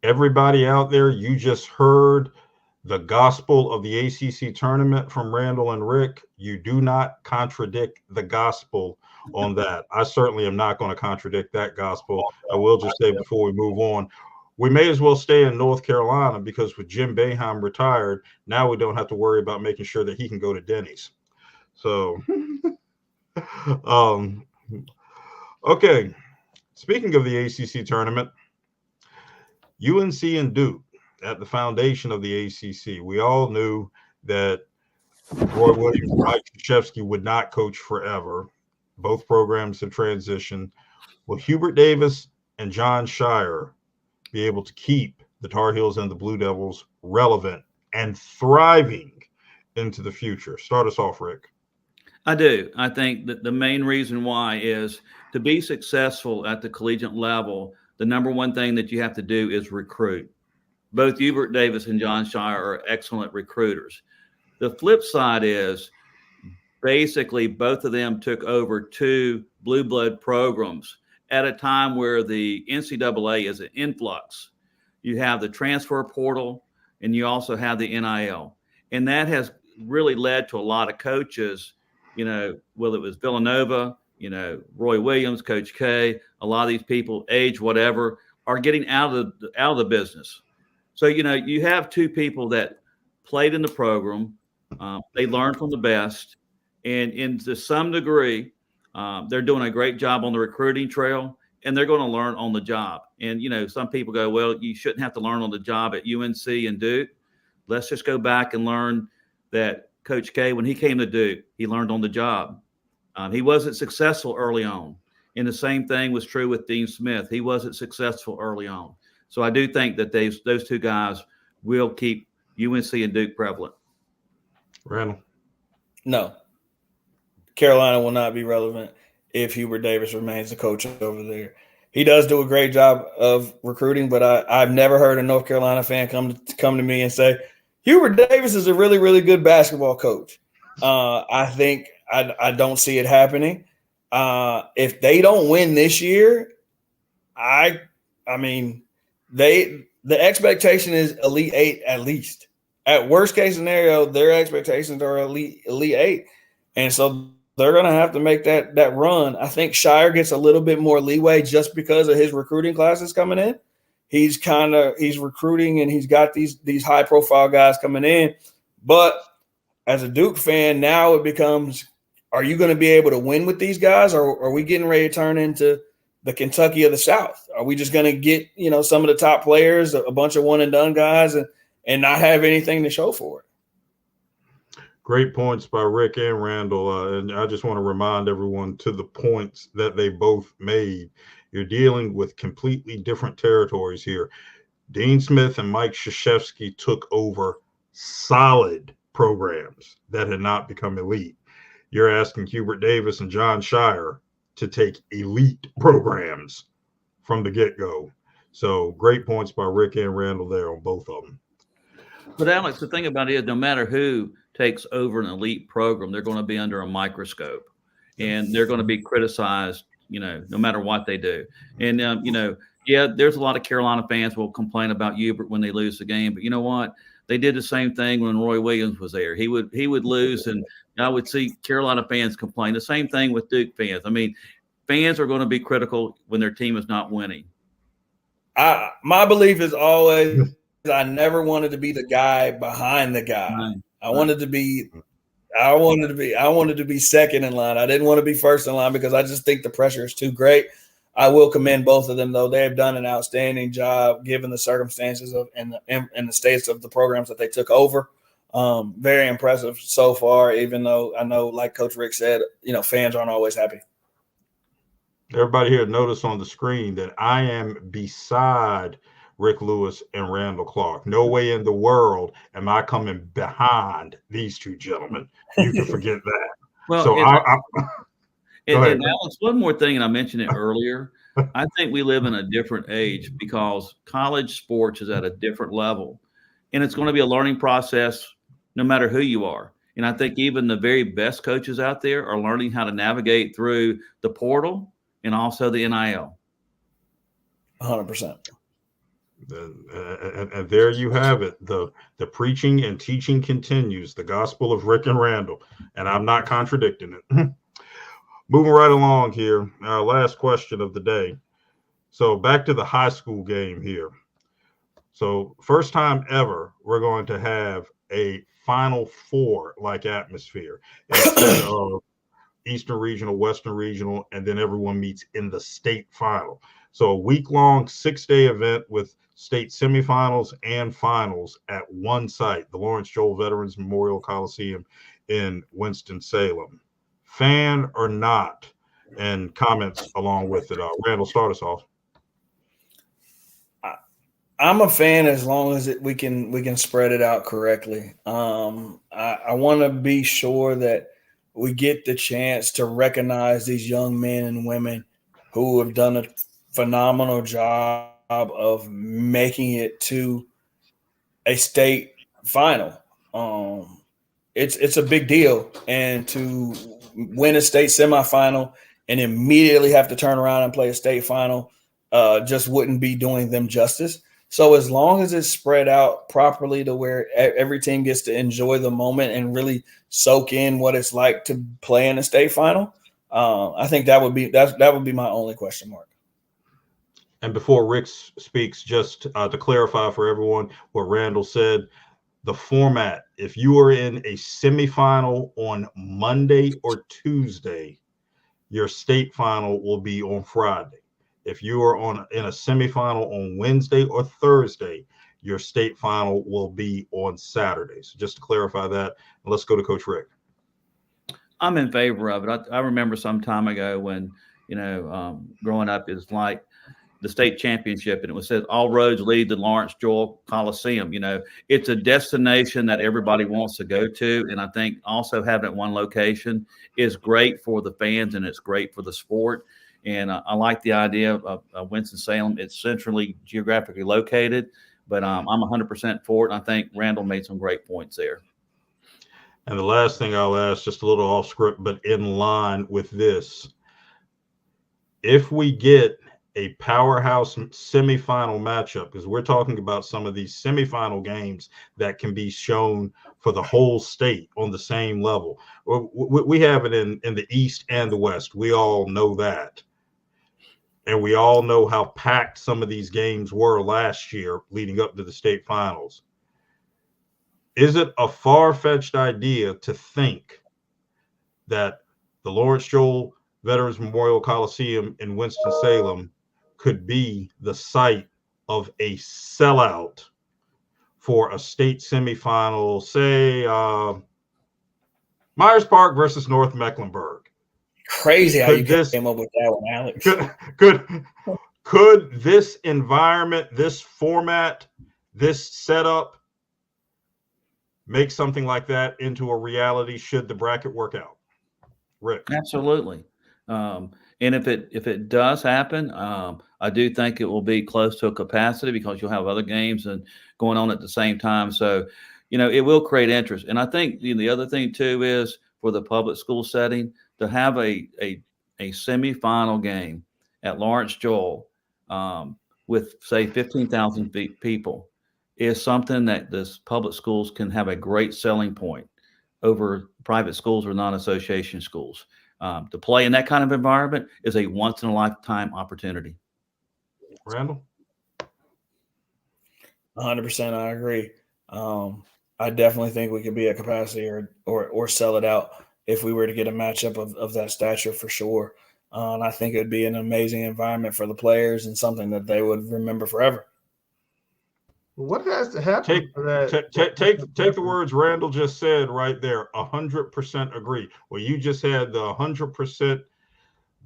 Everybody out there, you just heard the gospel of the ACC tournament from Randall and Rick. You do not contradict the gospel on that. I certainly am not going to contradict that gospel. I will just say before we move on, we may as well stay in North Carolina because with Jim Boeheim retired, now we don't have to worry about making sure that he can go to Denny's. So, okay. Speaking of the ACC tournament, UNC and Duke at the foundation of the ACC. We all knew that Roy Williams and Mike Krzyzewski would not coach forever. Both programs have transitioned. Will Hubert Davis and John Shire be able to keep the Tar Heels and the Blue Devils relevant and thriving into the future? Start us off, Rick. I do. I think that the main reason why is to be successful at the collegiate level, the number one thing that you have to do is recruit. Both Hubert Davis and John Shire are excellent recruiters. The flip side is basically both of them took over 2 blue blood programs at a time where the NCAA is an influx. You have the transfer portal and you also have the NIL. And that has really led to a lot of coaches, whether it was Villanova, Roy Williams, Coach K, a lot of these people, age, whatever, are getting out of the business. So, you have 2 people that played in the program. They learned from the best. And to some degree, they're doing a great job on the recruiting trail, and they're going to learn on the job. And, some people go, well, you shouldn't have to learn on the job at UNC and Duke. Let's just go back and learn that Coach K, when he came to Duke, he learned on the job. He wasn't successful early on. And the same thing was true with Dean Smith. He wasn't successful early on. So I do think that those 2 guys will keep UNC and Duke prevalent. Randall? No. Carolina will not be relevant if Hubert Davis remains the coach over there. He does do a great job of recruiting, but I've never heard a North Carolina fan come to me and say, Hubert Davis is a really, really good basketball coach. I think I don't see it happening. If they don't win this year, the expectation is Elite 8 at least. At worst case scenario, their expectations are Elite 8. And so they're going to have to make that run. I think Shire gets a little bit more leeway just because of his recruiting classes coming in. He's recruiting and he's got these high profile guys coming in. But as a Duke fan, now it becomes, are you going to be able to win with these guys, or are we getting ready to turn into the Kentucky of the South? Are we just going to get, some of the top players, a bunch of one and done guys and not have anything to show for it? Great points by Rick and Randall. And I just want to remind everyone to the points that they both made. You're dealing with completely different territories here. Dean Smith and Mike Krzyzewski took over solid programs that had not become elite. You're asking Hubert Davis and John Shire to take elite programs from the get-go. So great points by Rick and Randall there on both of them. But Alex, the thing about it is, no matter who takes over an elite program, they're going to be under a microscope, and they're going to be criticized. No matter what they do. And yeah, there's a lot of Carolina fans will complain about Hubert when they lose the game, but you know what? They did the same thing when Roy Williams was there. He would lose, and I would see Carolina fans complain. The same thing with Duke fans. I mean, fans are going to be critical when their team is not winning. My belief is always I never wanted to be the guy behind the guy. Right. I wanted to be second in line. I didn't want to be first in line because I just think the pressure is too great. I will commend both of them, though. They have done an outstanding job given the circumstances and the states of the programs that they took over. Very impressive so far, even though I know, like Coach Rick said, fans aren't always happy. Everybody here, notice on the screen that I am beside Rick Lewis and Randall Clark. No way in the world am I coming behind these two gentlemen. You can forget that. Well, so and Alex, one more thing, and I mentioned it earlier. I think we live in a different age because college sports is at a different level, and it's going to be a learning process no matter who you are. And I think even the very best coaches out there are learning how to navigate through the portal and also the NIL. 100%. And there you have it. The preaching and teaching continues. The gospel of Rick and Randall. And I'm not contradicting it. Moving right along here. Our last question of the day. So back to the high school game here. So first time ever, we're going to have a Final Four like atmosphere instead of Eastern Regional, Western Regional, and then everyone meets in the state final. So a week-long, 6-day event with state semifinals and finals at one site, the Lawrence Joel Veterans Memorial Coliseum in Winston-Salem. Fan or not? And comments along with it. Randall, start us off. I'm a fan as long as we can spread it out correctly. I want to be sure that we get the chance to recognize these young men and women who have done a phenomenal job of making it to a state final. It's a big deal, and to win a state semifinal and immediately have to turn around and play a state final just wouldn't be doing them justice. So as long as it's spread out properly to where every team gets to enjoy the moment and really soak in what it's like to play in a state final, I think that would be my only question mark. And before Rick speaks, just to clarify for everyone what Randall said, the format, if you are in a semifinal on Monday or Tuesday, your state final will be on Friday. If you are in a semifinal on Wednesday or Thursday, your state final will be on Saturday. So just to clarify that, let's go to Coach Rick. I'm in favor of it. I remember some time ago when, growing up is like the state championship, and it was said all roads lead to Lawrence Joel Coliseum. It's a destination that everybody wants to go to. And I think also having it one location is great for the fans and it's great for the sport. And I like the idea of Winston-Salem. It's centrally geographically located, but I'm 100% for it. And I think Randall made some great points there. And the last thing I'll ask, just a little off script, but in line with this, if we get a powerhouse semifinal matchup, because we're talking about some of these semifinal games that can be shown for the whole state on the same level. We have it in the East and the West. We all know that. And we all know how packed some of these games were last year leading up to the state finals. Is it a far-fetched idea to think that the Lawrence Joel Veterans Memorial Coliseum in Winston-Salem could be the site of a sellout for a state semifinal, say Myers Park versus North Mecklenburg. Crazy how you came up with that one, Alex. Could this environment, this format, this setup make something like that into a reality should the bracket work out? Rick? Absolutely. And if it does happen, I do think it will be close to a capacity because you'll have other games and going on at the same time. So, it will create interest. And I think the other thing too is for the public school setting to have a semifinal game at Lawrence Joel with say 15,000 people is something that this public schools can have a great selling point over private schools or non-association schools. To play in that kind of environment is a once-in-a-lifetime opportunity. Randall? 100%, I agree. I definitely think we could be at capacity or sell it out if we were to get a matchup of that stature for sure. And I think it would be an amazing environment for the players and something that they would remember forever. What has to happen for that? Take the words Randall just said right there. 100% agree. Well, you just had the 100%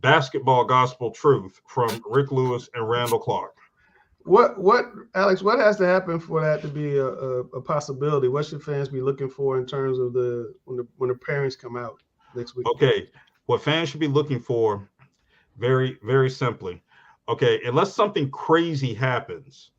basketball gospel truth from Rick Lewis and Randall Clark. What, Alex? What has to happen for that to be a possibility? What should fans be looking for in terms of when the parents come out next week? Okay, what fans should be looking for, very, very simply. Okay, unless something crazy happens,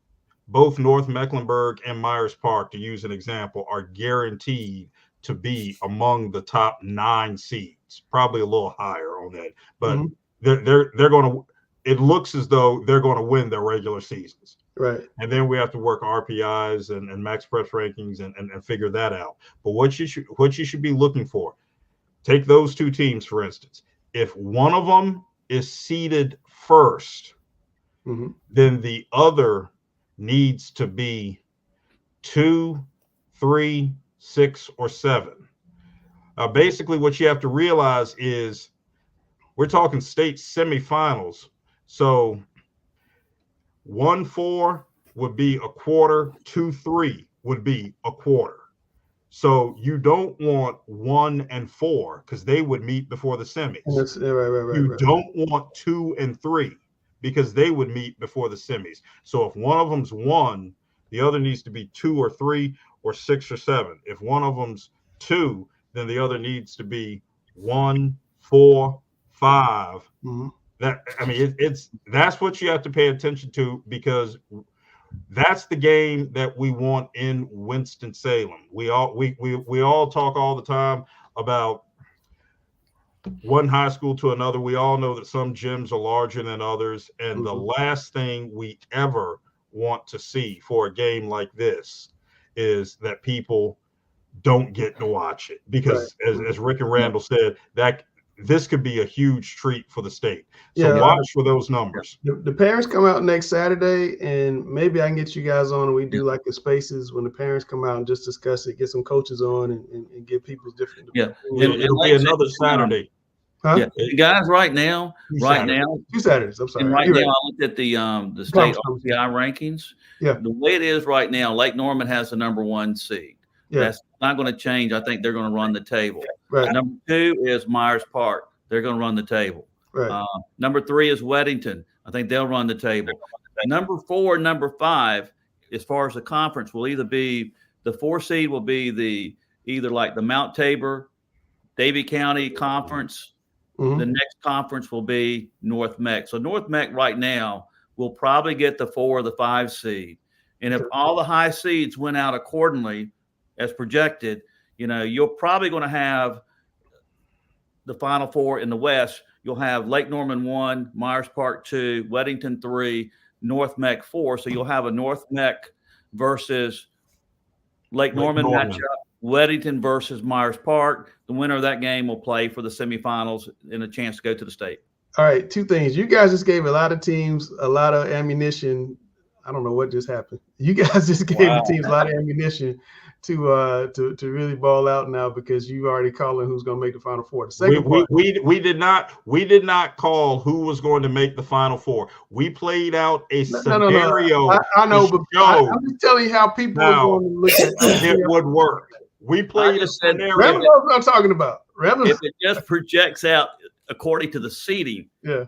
both North Mecklenburg and Myers Park, to use an example, are guaranteed to be among the top 9 seeds, probably a little higher on that. But they're going to. It looks as though they're going to win their regular seasons. Right. And then we have to work RPIs and max press rankings and figure that out. But what you should be looking for, take those 2 teams, for instance. If one of them is seeded first, then the other needs to be 2, 3, 6, or 7. Basically, what you have to realize is we're talking state semifinals. So 1-4 would be a quarter, 2-3 would be a quarter. So you don't want 1 and 4 because they would meet before the semis. You don't want 2 and 3 because they would meet before the semis. So if one of them's 1, the other needs to be 2 or 3 or 6 or 7. If one of them's 2, then the other needs to be 1, 4, 5. That's what you have to pay attention to because that's the game that we want in Winston-Salem. We all talk all the time about one high school to another. We all know that some gyms are larger than others, and the last thing we ever want to see for a game like this is that people don't get to watch it because, as Rick and Randall said, that this could be a huge treat for the state. So watch for those numbers. The parents come out next Saturday, and maybe I can get you guys on and we do like the spaces when the parents come out and just discuss it, get some coaches on and get people's different. It'll be another Saturday. Huh? Yeah, guys, right now, 2 Saturdays. I'm sorry. And now, I looked at the state RPI rankings. Yeah. The way it is right now, Lake Norman has the number 1 seed. Yeah. That's not going to change. I think they're going to run the table. Right. Number 2 is Myers Park. They're going to run the table. Right. Number 3 is Weddington. I think they'll run the table. Number 4 and number 5, as far as the conference, will either be the 4 seed will be either like the Mount Tabor, Davie County Conference. The next conference will be North Meck. So North Meck right now will probably get the 4 or the 5 seed. And if all the high seeds went out accordingly, as projected, you're probably going to have the Final 4 in the West. You'll have Lake Norman 1, Myers Park 2, Weddington 3, North Meck 4. So you'll have a North Meck versus Lake Norman matchup, Weddington versus Myers Park. The winner of that game will play for the semifinals and a chance to go to the state. All right, 2 things. You guys just gave a lot of teams a lot of ammunition. I don't know what just happened. You guys just gave the teams a lot of ammunition to really ball out now because you already calling who's going to make the Final 4. The second part, we did not call who was going to make the Final 4. We played out a scenario. I know, but I'm just telling you how people are going to look at it would work. We played a just said- scenario. Rebels knows what I'm talking about. Rebels. If it just projects out according to the seeding, Yeah.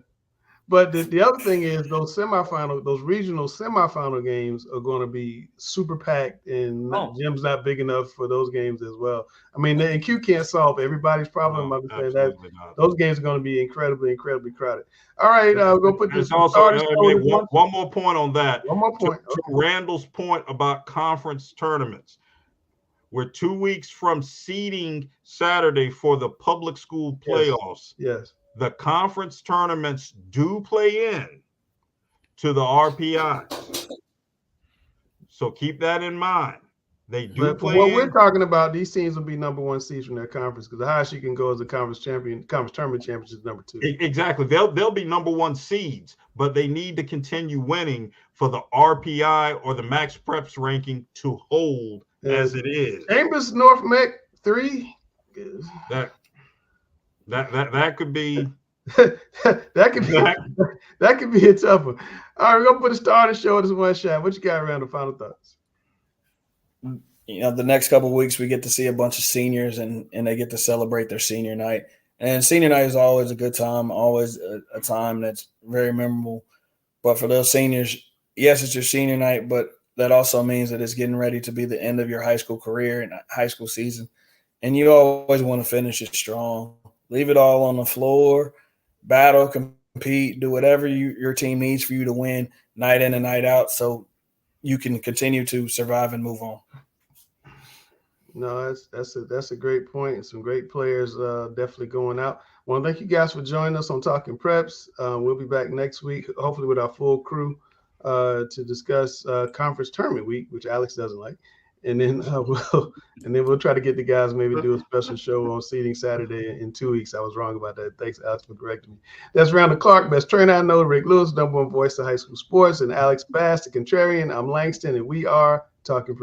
But the other thing is those regional semifinal games are going to be super packed, and gym's not big enough for those games as well. I mean, and Q can't solve everybody's problem. No, I'm saying that absolutely not. those games are going to be incredibly crowded. All right, we're going to put this. There's also one more point on that. One more point. To Randall's point about conference tournaments. We're 2 weeks from seeding Saturday for the public school playoffs. Yes. The conference tournaments do play in to the RPIs. So keep that in mind. They do But play what in. we're talking about, these teams will be number 1 seeds from their conference because the highest you can go as a conference tournament championship is number 2. Exactly. They'll be number 1 seeds, but they need to continue winning for the RPI or the max preps ranking to hold as it is. Chambers North Mech 3. That could be that could be a tough one. All right, we're gonna put a star on the show. This one shot. What you got around the final thoughts? The next couple of weeks we get to see a bunch of seniors and they get to celebrate their senior night. And senior night is always a good time, always a time that's very memorable. But for those seniors, yes, it's your senior night, but that also means that it's getting ready to be the end of your high school career and high school season. And you always want to finish it strong. Leave it all on the floor, battle, compete, do whatever your team needs for you to win night in and night out so you can continue to survive and move on. No, that's a great point. And some great players definitely going out. Well, thank you guys for joining us on Talking Preps. We'll be back next week, hopefully with our full crew to discuss conference tournament week, which Alex doesn't like. And then we'll try to get the guys maybe do a special show on seeding Saturday in 2 weeks. I was wrong about that. Thanks, Alex, for correcting me. That's Randall Clark, best trainer I know, Rick Lewis, #1 voice of high school sports, and Alex Bass, the contrarian. I'm Langston, and we are Talking Preps.